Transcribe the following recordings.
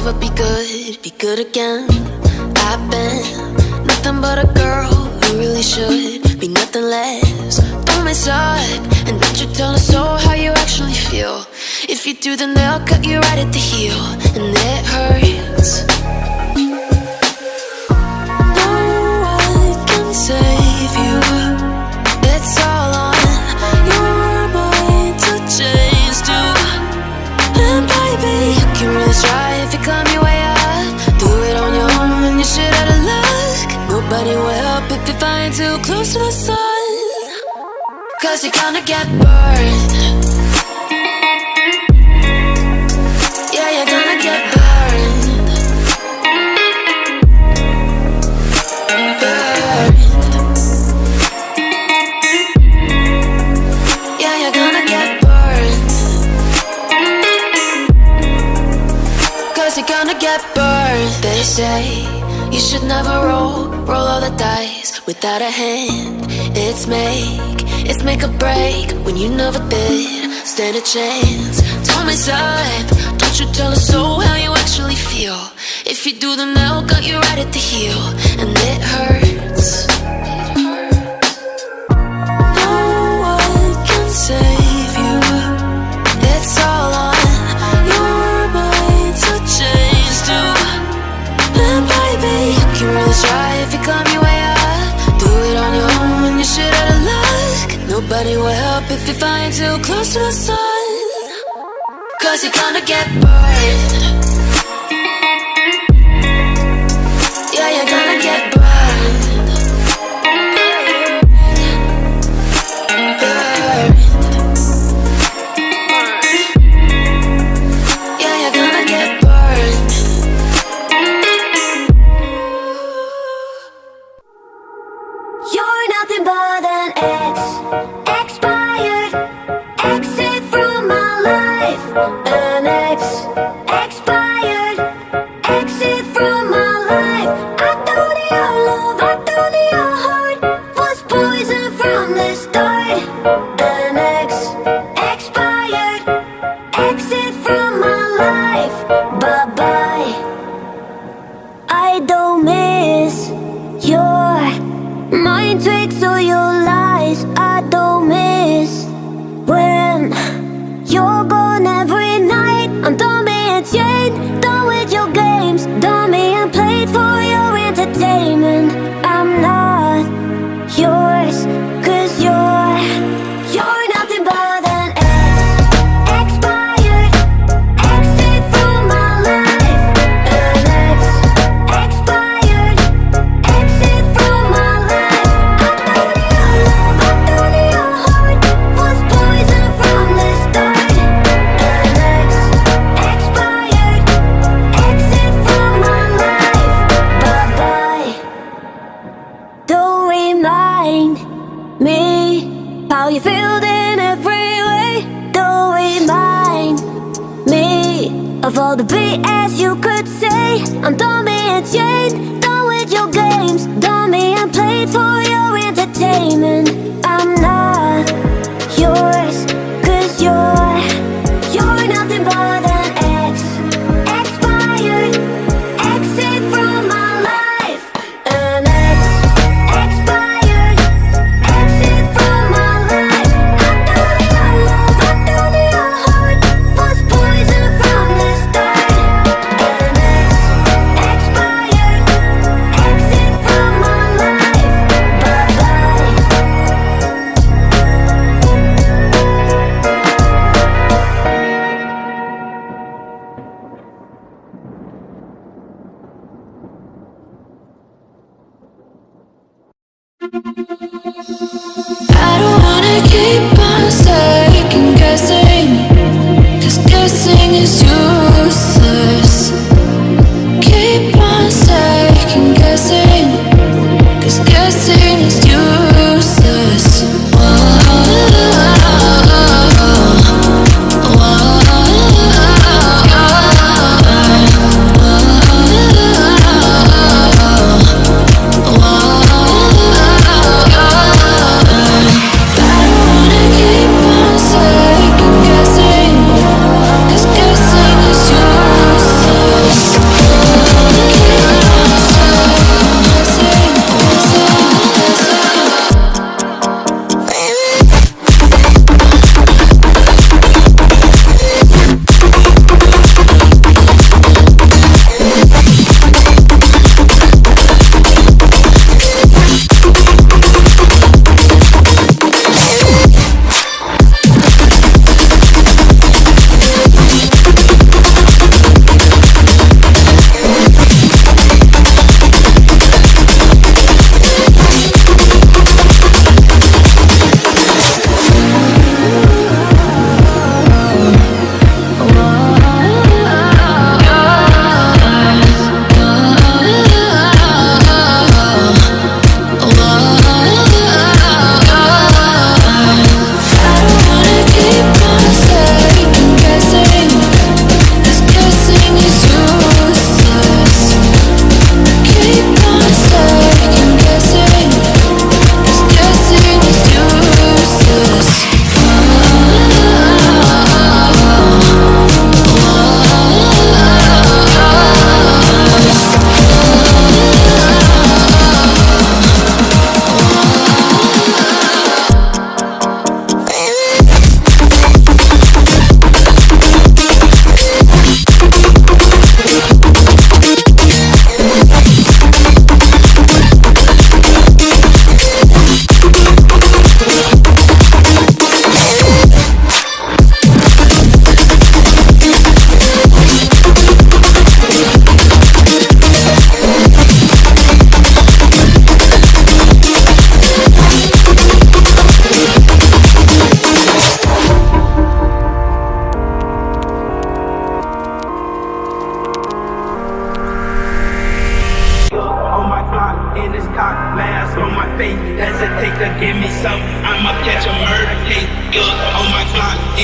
never be good again. I've been nothing but a girl who really should be nothing less. Don't mess up, and don't you tell us so how you actually feel. If you do, then they'll cut you right at the heel, and it hurts. No one can save you. It's all on your mind to change too. And baby, you can really try if you climb your way up. Do it on your own and you're shit out of luck. Nobody will help if you're flying too close to the sun. 'Cause you're gonna get burned. Yeah, you're gonna get burned. Burned. Yeah, you're gonna get burned. 'Cause you're gonna get burned. They say you should never roll all the dice without a hand. It's make or break when you never did stand a chance. Don't mess up, don't you tell us so how you actually feel. If you do, then they'll cut you right at the heel, and it hurts. No one can save you. It's all on your mind to change too. And baby, you can really try if you climb your way up. Do it on your own and you're shit out of luck. Nobody will help if you're flying too close to the sun. 'Cause you're gonna get burned. Yeah, you're gonna get burned. Burned. Yeah, you're gonna get burned. You're nothing but an ex, expired, exit from my life. An ex, expired, exit from my life. I don't need your love, I don't need your heart. Was poison from the start. An ex, expired, exit from my life. Bye bye. I don't miss your mind tricks or your lies. I don't miss when you're gone every night. I'm done being chained, done with your games, done being played for your entertainment. I'm not yours, 'cause you're nothing but an ex, expired, exit from my life. An ex, expired, exit from my life. I don't need your love, I don't need your heart. Was poison from the start. An ex, expired, exit from my life. Bye bye. Don't remind me how you feel in every way. Don't remind me of all the BS you could say. I'm done being chained, done with your games, done being played for your entertainment. I'm not yours, 'cause you're nothing but an ex, expired, exit from my life. An ex, expired, exit from my life. I don't need your love, I don't need your heart. Was poison from the start. An ex, expired, exit from my life. Bye bye.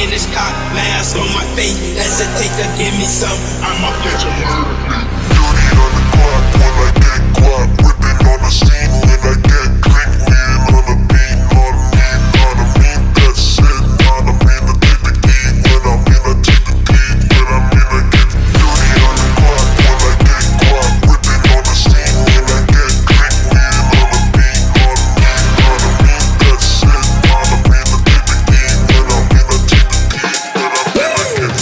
in this cock, mask on my face. Hesitate to give me some, I'ma catch a murder plea. Dirty on the clock when I get guap, whipping on the scene when I get click, mean on the beat, on me, that's it, on a mean to take the key, when I mean to take the key, when I mean to get dirty on the clock when I get guap, whipping on the scene when I get click, mean on the beat, on me, that's it, on a mean to take the key, when I mean to take the key, when I mean to get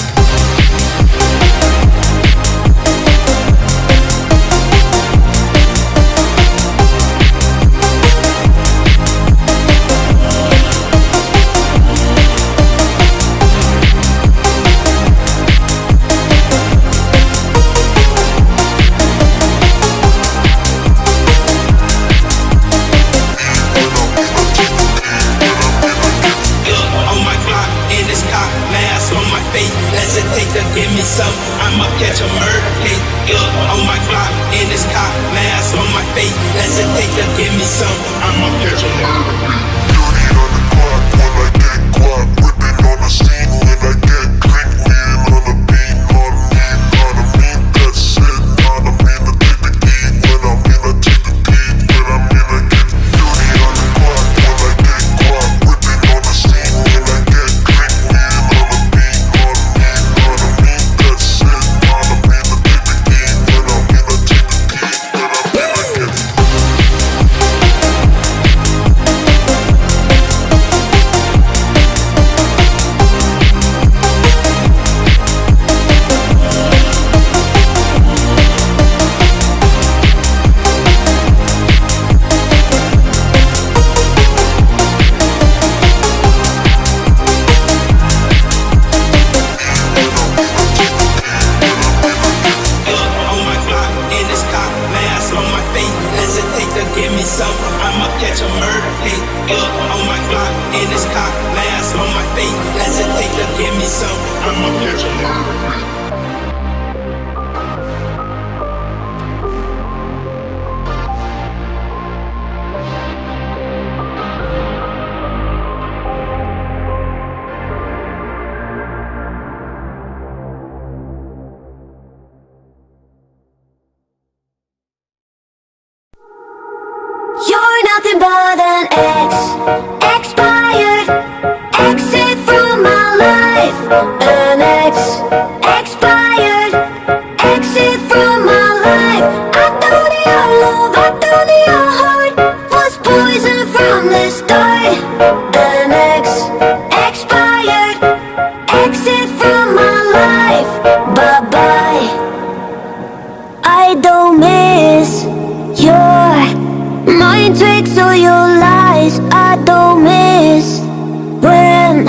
on my block, in this cock, mask on my face. Hesitate to give me some, I'ma catch a murder case. On my block, in this cock, mask on my face. Hesitate to give me some, I'ma catch a murder case. dirty on the clock when I get guap, whipping on the scene when I get click, mean on the beat, on me, that's it, on a mean to take the key, when I mean to take the key, when I mean to get dirty on the clock when I get guap, whipping on the scene when I get click, mean on the beat, on me, that's it, on a mean to take the key, when I mean to take the key, when I mean to get on my block, in this cock, mask on my face. Hesitate to give me some, I'ma catch a murder case. On my block, in this cock, mask on my face. Hesitate to give me some, I'ma catch a murder case. You're nothing but an expired exit from my life. An expired exit from my life. I thought your love, I thought your heart was poison from the start. An expired exit from my life. Bye bye. I don't miss your mind tricks or your lies. I don't miss when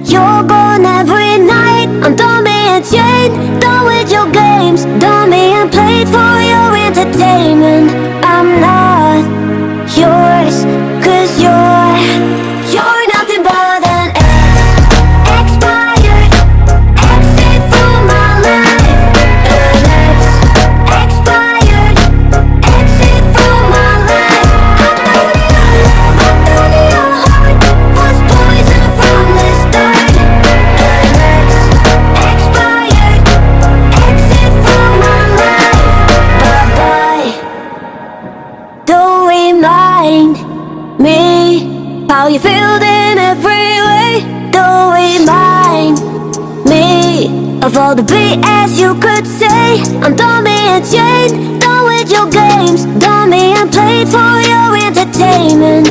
you're gone every night. I'm done being chained, done with your games, done being played for your entertainment. I'm not yours, 'cause you're nothing but an expired exit from my life. An expired exit from my life. I thought your love, I thought your heart was poison from the start. An expired exit from my life. Bye bye. Don't remind me how you feel in every way. Don't remind me of all the BS you could say. I'm done being chained, done with your games, done being played for your entertainment.